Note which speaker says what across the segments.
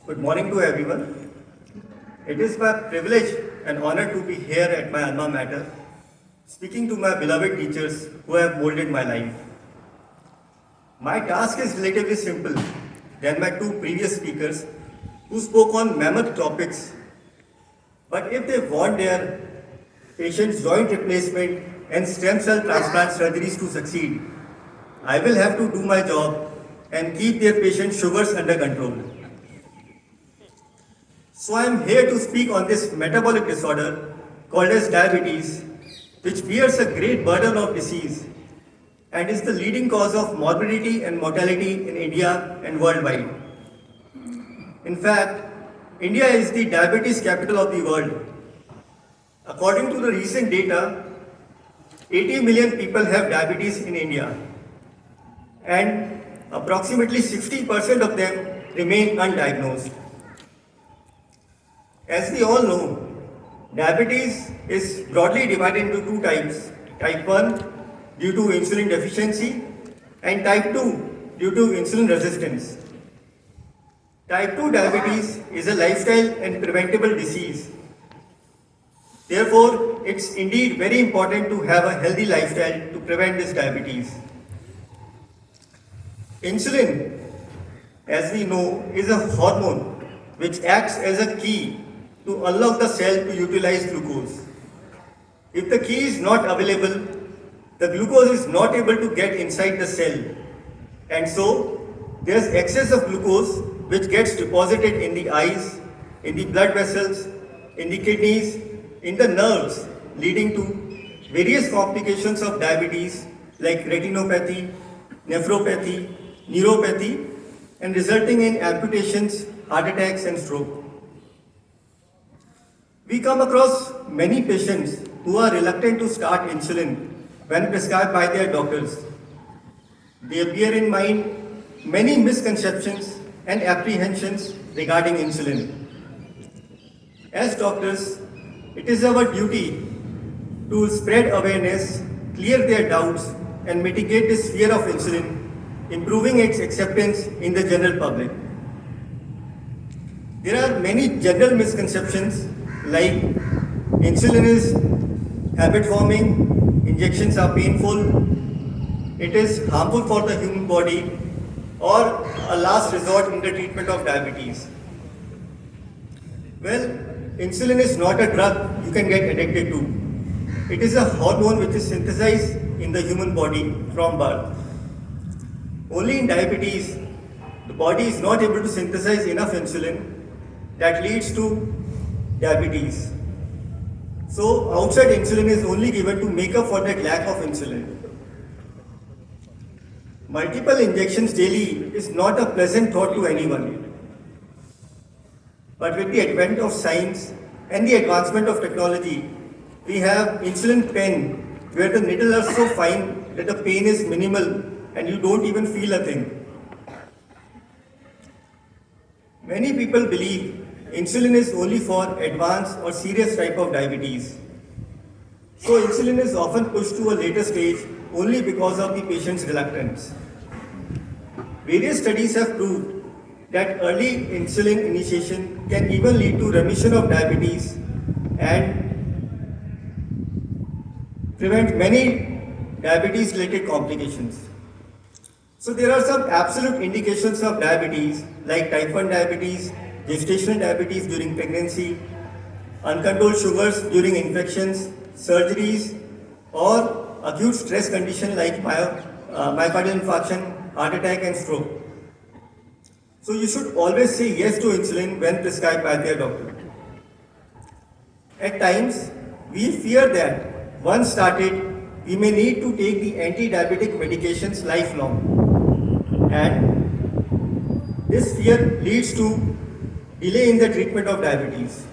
Speaker 1: Good morning to everyone. It is my privilege and honor to be here at my alma mater, speaking to my beloved teachers who have molded my life. My task is relatively simple than my two previous speakers who spoke on mammoth topics. But if they want their patients' joint replacement and stem cell transplant surgeries to succeed, I will have to do my job and keep their patients' sugars under control. So I am here to speak on this metabolic disorder called as diabetes, which bears a great burden of disease and is the leading cause of morbidity and mortality in India and worldwide. In fact, India is the diabetes capital of the world. According to the recent data, 80 million people have diabetes in India, and approximately 60% of them remain undiagnosed. As we all know, diabetes is broadly divided into two types. Type 1 due to insulin deficiency and type 2 due to insulin resistance. Type 2 diabetes is a lifestyle and preventable disease. Therefore, it's indeed very important to have a healthy lifestyle to prevent this diabetes. Insulin, as we know, is a hormone which acts as a key to unlock the cell to utilize glucose. If the key is not available, the glucose is not able to get inside the cell, and so there's excess of glucose which gets deposited in the eyes, in the blood vessels, in the kidneys, in the nerves, leading to various complications of diabetes like retinopathy, nephropathy, neuropathy, and resulting in amputations, heart attacks, and stroke. We come across many patients who are reluctant to start insulin when prescribed by their doctors. They bear in mind many misconceptions and apprehensions regarding insulin. As doctors, it is our duty to spread awareness, clear their doubts, and mitigate this fear of insulin, improving its acceptance in the general public. There are many general misconceptions like insulin is habit forming, injections are painful, it is harmful for the human body, or a last resort in the treatment of diabetes. Well, insulin is not a drug you can get addicted to. It is a hormone which is synthesized in the human body from birth. Only in diabetes, the body is not able to synthesize enough insulin that leads to diabetes. So outside insulin is only given to make up for that lack of insulin. Multiple injections daily is not a pleasant thought to anyone. But with the advent of science and the advancement of technology, we have insulin pen where the needles are so fine that the pain is minimal and you don't even feel a thing. Many people believe insulin is only for advanced or serious type of diabetes. So insulin is often pushed to a later stage only because of the patient's reluctance. Various studies have proved that early insulin initiation can even lead to remission of diabetes and prevent many diabetes-related complications. So there are some absolute indications of diabetes like type 1 diabetes, gestational diabetes during pregnancy, uncontrolled sugars during infections, surgeries, or acute stress condition like myocardial infarction, heart attack, and stroke. So you should always say yes to insulin when prescribed by their doctor. At times, we fear that once started, we may need to take the anti-diabetic medications lifelong. And this fear leads to delay in the treatment of diabetes.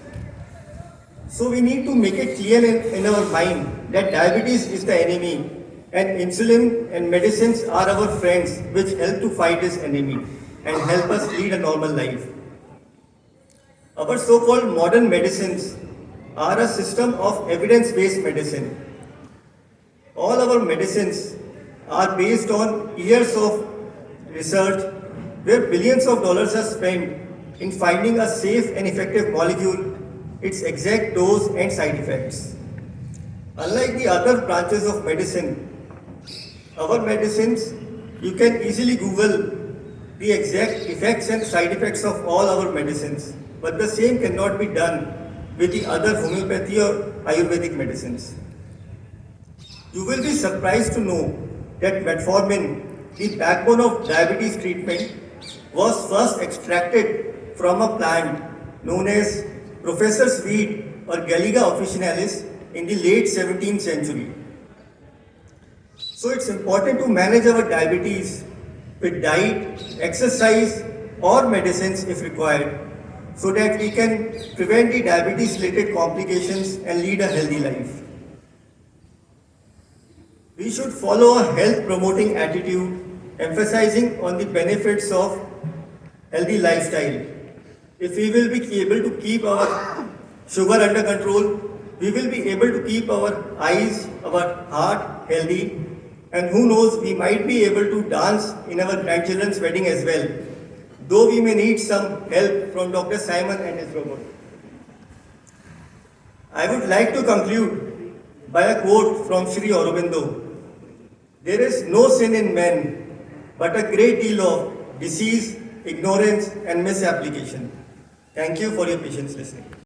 Speaker 1: So we need to make it clear in our mind that diabetes is the enemy and insulin and medicines are our friends which help to fight this enemy and help us lead a normal life. Our so-called modern medicines are a system of evidence-based medicine. All our medicines are based on years of research where billions of dollars are spent in finding a safe and effective molecule, its exact dose and side effects. Unlike the other branches of medicine, our medicines, you can easily Google the exact effects and side effects of all our medicines, but the same cannot be done with the other homeopathy or Ayurvedic medicines. You will be surprised to know that metformin, the backbone of diabetes treatment, was first extracted from a plant known as Professor Sweet or Gallica officinalis in the late 17th century. So it's important to manage our diabetes with diet, exercise or medicines if required, so that we can prevent the diabetes-related complications and lead a healthy life. We should follow a health-promoting attitude, emphasizing on the benefits of healthy lifestyle. If we will be able to keep our sugar under control, we will be able to keep our eyes, our heart healthy, and who knows, we might be able to dance in our grandchildren's wedding as well, though we may need some help from Dr. Simon and his robot. I would like to conclude by a quote from Sri Aurobindo. There is no sin in men, but a great deal of disease, ignorance and misapplication. Thank you for your patience listening.